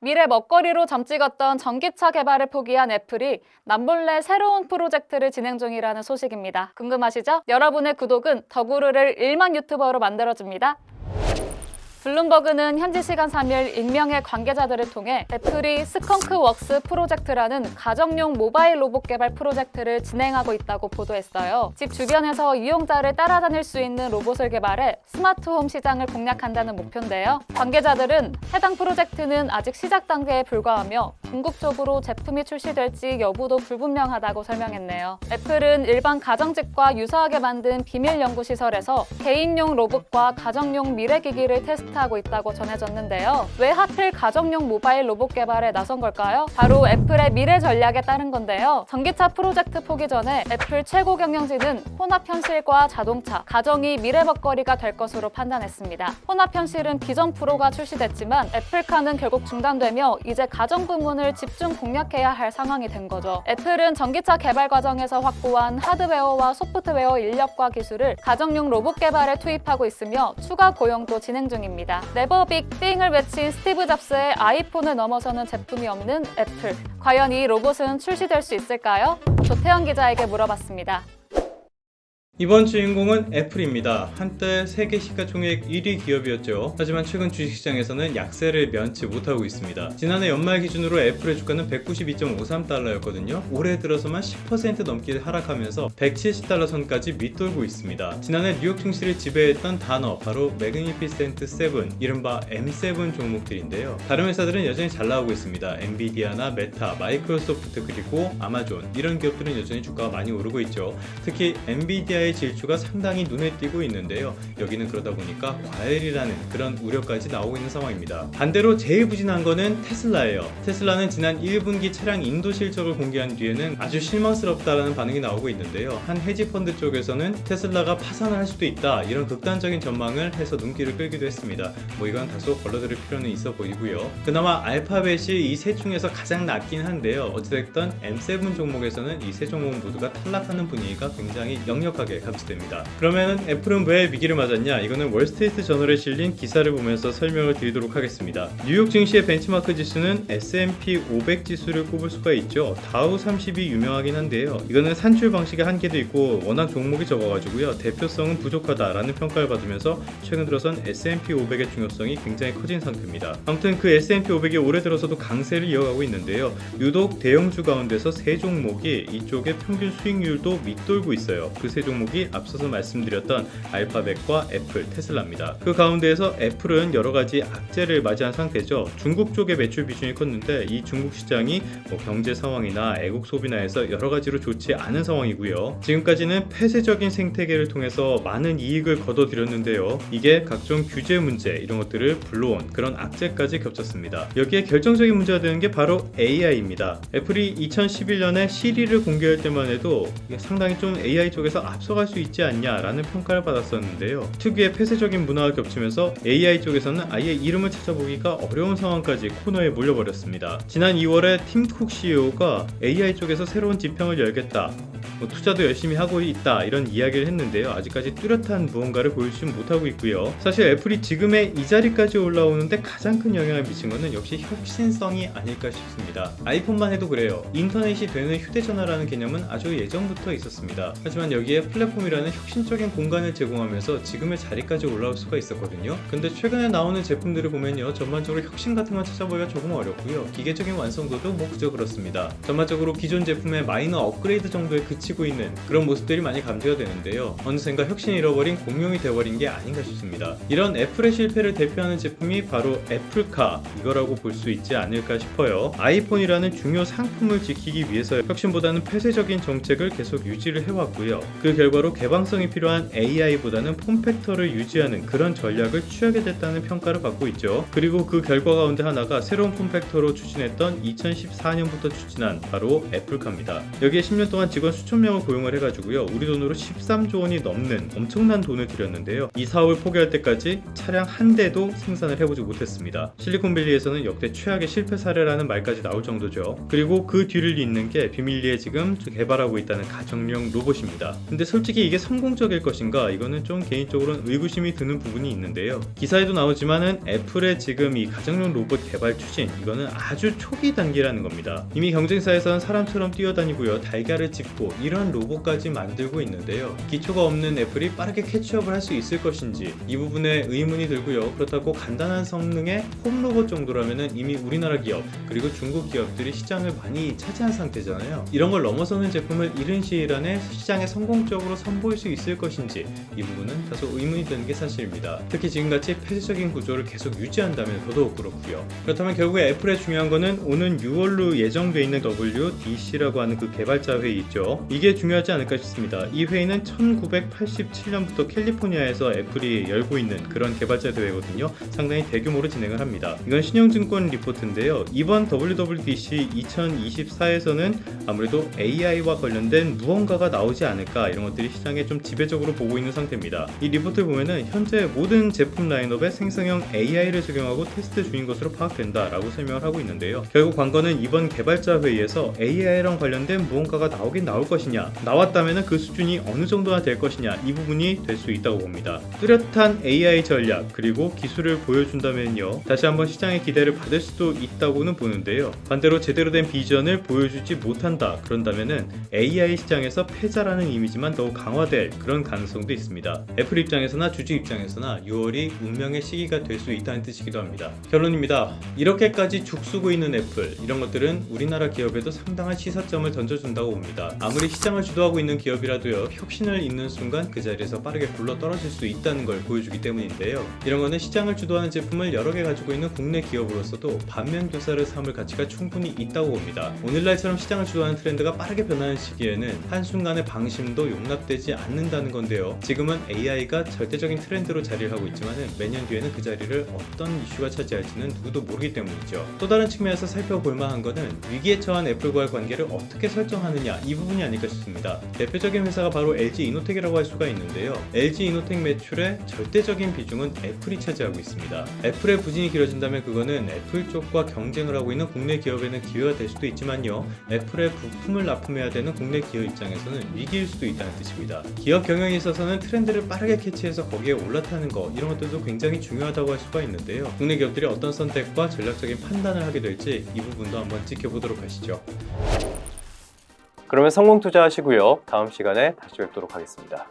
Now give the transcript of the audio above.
미래 먹거리로 점 찍었던 전기차 개발을 포기한 애플이 남몰래 새로운 프로젝트를 진행 중이라는 소식입니다. 궁금하시죠? 여러분의 구독은 더구르를 1만 유튜버로 만들어줍니다. 블룸버그는 현지 시간 3일 익명의 관계자들을 통해 애플이 스컹크웍스 프로젝트라는 가정용 모바일 로봇 개발 프로젝트를 진행하고 있다고 보도했어요. 집 주변에서 이용자를 따라다닐 수 있는 로봇을 개발해 스마트홈 시장을 공략한다는 목표인데요. 관계자들은 해당 프로젝트는 아직 시작 단계에 불과하며 궁극적으로 제품이 출시될지 여부도 불분명하다고 설명했네요. 애플은 일반 가정집과 유사하게 만든 비밀 연구시설에서 개인용 로봇과 가정용 미래기기를 테스트하고 있다고 전해졌는데요. 왜 하필 가정용 모바일 로봇 개발에 나선 걸까요? 바로 애플의 미래 전략에 따른 건데요. 전기차 프로젝트 포기 전에 애플 최고 경영진은 혼합 현실과 자동차, 가정이 미래 먹거리가 될 것으로 판단했습니다. 혼합 현실은 비전 프로가 출시됐지만 애플카는 결국 중단되며 이제 가정 부문을 집중 공략해야 할 상황이 된 거죠. 애플은 전기차 개발 과정에서 확보한 하드웨어와 소프트웨어 인력과 기술을 가정용 로봇 개발에 투입하고 있으며 추가 고용도 진행 중입니다. 네버 빅 띵을 외친 스티브 잡스의 아이폰을 넘어서는 제품이 없는 애플. 과연 이 로봇은 출시될 수 있을까요? 조태현 기자에게 물어봤습니다. 이번 주인공은 애플입니다. 한때 세계 시가총액 1위 기업이었죠. 하지만 최근 주식시장에서는 약세를 면치 못하고 있습니다. 지난해 연말 기준으로 애플의 주가는 192.53달러였거든요. 올해 들어서만 10% 넘게 하락하면서 170달러 선까지 밑돌고 있습니다. 지난해 뉴욕 증시를 지배했던 단어 바로 매그니피센트 7, 이른바 M7 종목들인데요. 다른 회사들은 여전히 잘 나오고 있습니다. 엔비디아나 메타, 마이크로소프트 그리고 아마존 이런 기업들은 여전히 주가가 많이 오르고 있죠. 특히 엔비디아 의 질주가 상당히 눈에 띄고 있는데요. 여기는 그러다 보니까 과열이라는 그런 우려까지 나오고 있는 상황입니다. 반대로 제일 부진한 거는 테슬라예요. 테슬라는 지난 1분기 차량 인도 실적을 공개한 뒤에는 아주 실망스럽다라는 반응이 나오고 있는데요. 한 헤지펀드 쪽에서는 테슬라가 파산을 할 수도 있다 이런 극단적인 전망을 해서 눈길을 끌기도 했습니다. 이건 다소 걸러들을 필요는 있어 보이고요. 그나마 알파벳이 이 세 중에서 가장 낮긴 한데요. 어찌됐든 M7 종목에서는 이 세 종목 모두가 탈락하는 분위기가 굉장히 역력하게 감지됩니다. 그러면은 애플은 왜 위기를 맞았냐? 이거는 월스트리트 저널에 실린 기사를 보면서 설명을 드리도록 하겠습니다. 뉴욕 증시의 벤치마크 지수는 S&P 500 지수를 꼽을 수가 있죠. 다우 30이 유명하긴 한데요. 이거는 산출 방식의 한계도 있고 워낙 종목이 적어가지고요. 대표성은 부족하다라는 평가를 받으면서 최근 들어선 S&P 500의 중요성이 굉장히 커진 상태입니다. 아무튼 그 S&P 500이 올해 들어서도 강세를 이어가고 있는데요. 유독 대형주 가운데서 세 종목이 이쪽의 평균 수익률도 밑돌고 있어요. 그 세 종목이 앞서서 말씀드렸던 알파벳과 애플, 테슬라입니다. 그 가운데에서 애플은 여러가지 악재를 맞이한 상태죠. 중국 쪽의 매출 비중이 컸는데 이 중국 시장이 경제 상황이나 애국 소비나 해서 여러가지로 좋지 않은 상황이고요. 지금까지는 폐쇄적인 생태계를 통해서 많은 이익을 거둬들였는데요. 이게 각종 규제 문제 이런 것들을 불러온 그런 악재까지 겹쳤습니다. 여기에 결정적인 문제가 되는 게 바로 AI입니다. 애플이 2011년에 시리를 공개할 때만 해도 상당히 좀 AI 쪽에서 앞서갈 수 있지 않냐라는 평가를 받았었는데요. 특유의 폐쇄적인 문화가 겹치면서 AI 쪽에서는 아예 이름을 찾아보기가 어려운 상황까지 코너에 몰려버렸습니다. 지난 2월에 팀 쿡 CEO가 AI 쪽에서 새로운 지평을 열겠다, 투자도 열심히 하고 있다 이런 이야기를 했는데요. 아직까지 뚜렷한 무언가를 보여주지 못하고 있고요. 사실 애플이 지금의 이 자리까지 올라오는데 가장 큰 영향을 미친 것은 역시 혁신성이 아닐까 싶습니다. 아이폰만 해도 그래요. 인터넷이 되는 휴대전화라는 개념은 아주 예전부터 있었습니다. 하지만 여기에 플랫폼이라는 혁신적인 공간을 제공하면서 지금의 자리까지 올라올 수가 있었거든요. 근데 최근에 나오는 제품들을 보면요, 전반적으로 혁신 같은 걸 찾아보기가 조금 어렵고요. 기계적인 완성도도 그저 그렇습니다. 전반적으로 기존 제품의 마이너 업그레이드 정도에 그치고 있는 그런 모습들이 많이 감지가 되는데요. 어느샌가 혁신을 잃어버린 공룡이 되어버린 게 아닌가 싶습니다. 이런 애플의 실패를 대표하는 제품이 바로 애플카 이거라고 볼 수 있지 않을까 싶어요. 아이폰이라는 중요 상품을 지키기 위해서 혁신보다는 폐쇄적인 정책을 계속 유지를 해왔고요. 그 결과로 개방성이 필요한 AI보다는 폼팩터를 유지하는 그런 전략을 취하게 됐다는 평가를 받고 있죠. 그리고 그 결과 가운데 하나가 새로운 폼팩터로 추진했던 2014년부터 추진한 바로 애플카입니다. 여기에 10년 동안 직원 수천 8,000명을 고용을 해가지고요. 우리 돈으로 13조 원이 넘는 엄청난 돈을 들였는데요. 이 사업을 포기할 때까지 차량 한 대도 생산을 해보지 못했습니다. 실리콘밸리에서는 역대 최악의 실패 사례라는 말까지 나올 정도죠. 그리고 그 뒤를 잇는 게 비밀리에 지금 개발하고 있다는 가정용 로봇입니다. 근데 솔직히 이게 성공적일 것인가? 이거는 좀 개인적으로는 의구심이 드는 부분이 있는데요. 기사에도 나오지만은 애플의 지금 이 가정용 로봇 개발 추진, 이거는 아주 초기 단계라는 겁니다. 이미 경쟁사에서는 사람처럼 뛰어다니고요, 달걀을 짚고 이런 로봇까지 만들고 있는데요. 기초가 없는 애플이 빠르게 캐치업을 할 수 있을 것인지 이 부분에 의문이 들고요. 그렇다고 간단한 성능의 홈로봇 정도라면은 이미 우리나라 기업 그리고 중국 기업들이 시장을 많이 차지한 상태잖아요. 이런 걸 넘어서는 제품을 이른 시일 안에 시장에 성공적으로 선보일 수 있을 것인지 이 부분은 다소 의문이 드는 게 사실입니다. 특히 지금같이 폐쇄적인 구조를 계속 유지한다면 더더욱 그렇고요. 그렇다면 결국에 애플의 중요한 거는 오는 6월로 예정돼 있는 WDC라고 하는 그 개발자 회의 있죠. 이게 중요하지 않을까 싶습니다. 이 회의는 1987년부터 캘리포니아에서 애플이 열고 있는 그런 개발자 대회거든요. 상당히 대규모로 진행을 합니다. 이건 신영증권 리포트인데요. 이번 WWDC 2024에서는 아무래도 AI와 관련된 무언가가 나오지 않을까, 이런 것들이 시장에 좀 지배적으로 보고 있는 상태입니다. 이 리포트를 보면은 현재 모든 제품 라인업에 생성형 AI를 적용하고 테스트 중인 것으로 파악된다라고 설명을 하고 있는데요. 결국 관건은 이번 개발자 회의에서 AI랑 관련된 무언가가 나오긴 나올 것이냐, 나왔다면 그 수준이 어느 정도나 될 것이냐, 이 부분이 될 수 있다고 봅니다. 뚜렷한 AI 전략 그리고 기술을 보여준다면요, 다시 한번 시장의 기대를 받을 수도 있다고는 보는데요. 반대로 제대로 된 비전을 보여주지 못한다 그런다면은 AI 시장에서 패자라는 이미지만 더욱 강화될 그런 가능성도 있습니다. 애플 입장에서나 주주 입장에서나 6월이 운명의 시기가 될 수 있다는 뜻이기도 합니다. 결론입니다. 이렇게까지 죽쓰고 있는 애플, 이런 것들은 우리나라 기업에도 상당한 시사점을 던져준다고 봅니다. 아무리 시장을 주도하고 있는 기업이라도요, 혁신을 잇는 순간 그 자리에서 빠르게 굴러 떨어질 수 있다는 걸 보여주기 때문인데요. 이런 거는 시장을 주도하는 제품을 여러 개 가지고 있는 국내 기업으로서도 반면교사를 삼을 가치가 충분히 있다고 봅니다. 오늘날처럼 시장을 주도하는 트렌드가 빠르게 변하는 시기에는 한순간의 방심도 용납되지 않는다는 건데요. 지금은 AI가 절대적인 트렌드로 자리를 하고 있지만은 매년 뒤에는 그 자리를 어떤 이슈가 차지할지는 누구도 모르기 때문이죠. 또 다른 측면에서 살펴볼 만한 거는 위기에 처한 애플과의 관계를 어떻게 설정하느냐, 이 부분이 아닐까 싶습니다. 대표적인 회사가 바로 LG 이노텍이라고 할 수가 있는데요. LG 이노텍 매출의 절대적인 비중은 애플이 차지하고 있습니다. 애플의 부진이 길어진다면 그거는 애플 쪽과 경쟁을 하고 있는 국내 기업에는 기회가 될 수도 있지만요, 애플의 부품을 납품해야 되는 국내 기업 입장에서는 위기일 수도 있다는 뜻입니다. 기업 경영에 있어서는 트렌드를 빠르게 캐치해서 거기에 올라타는 거, 이런 것들도 굉장히 중요하다고 할 수가 있는데요. 국내 기업들이 어떤 선택과 전략적인 판단을 하게 될지 이 부분도 한번 지켜보도록 하시죠. 그러면 성공 투자하시고요. 다음 시간에 다시 뵙도록 하겠습니다.